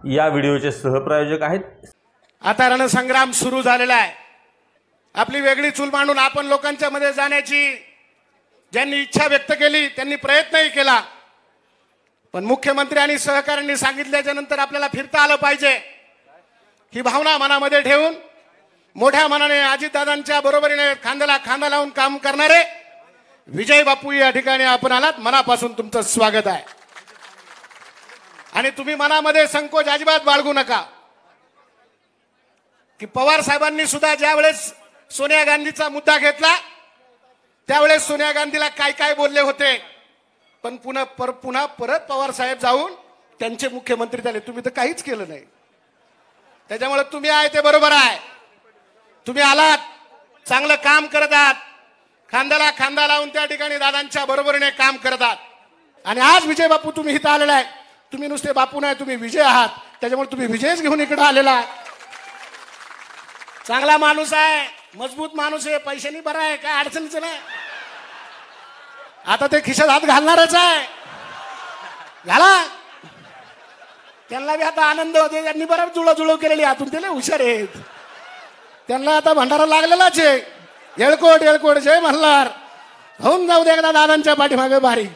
या व्हिडिओचे सहप्रायोजक आहेत। आता रणसंग्राम सुरू झालेला आहे। आपली वेगळी चूल मांडून आपण लोकांच्या मध्ये जाण्याची ज्यांनी इच्छा व्यक्त केली त्यांनी प्रयत्नही केला, पण मुख्यमंत्री आणि सहकाऱ्यांनी सांगितल्याच्या नंतर आपल्याला फिरता आलं पाहिजे ही भावना मनामध्ये ठेवून मोठ्या मनाने अजितदादांच्या बरोबरीने खांद्याला खांदा लावून काम करणारे विजय बापू या ठिकाणी आपण आलात। मनापासून तुमचं स्वागत आहे आणि तुम्ही मनामध्ये संकोच अजिबात बाळगू नका की पवार साहेबांनी सुद्धा ज्यावेळेस सोनिया गांधीचा मुद्दा घेतला त्यावेळेस सोनिया गांधीला काय काय बोलले होते, पण पुन्हा परत पवार साहेब जाऊन त्यांचे मुख्यमंत्री झाले। तुम्ही तर काहीच केलं नाही। त्याच्यामुळे तुम्ही आहे ते बरोबर आहे। तुम्ही आलात, चांगलं काम करत आहात, खांद्याला खांदा लावून त्या ठिकाणी दादांच्या बरोबरीने काम करत आहात आणि आज विजय बापू तुम्ही इथं आलेला आहे। तुम्ही नुसते बापू नाही, तुम्ही विजय आहात। त्याच्यामुळे तुम्ही विजयच घेऊन इकडे आलेला आहे। चांगला माणूस आहे, मजबूत माणूस आहे, पैशानी बरा आहे, काय अडचणीचं नाही। आता ते खिशात हात घालणारच आहे, घाला। त्यांना बी आता आनंद होते, त्यांनी बरोबर जुळजुळव केलेली आतून, ते लय हुशार आहेत। त्यांना आता भंडारा लागलेलाच आहे। येळकोट येळकोट जय मल्हार होऊन जाऊ दे एकदा दादांच्या पाठीमागे भारी।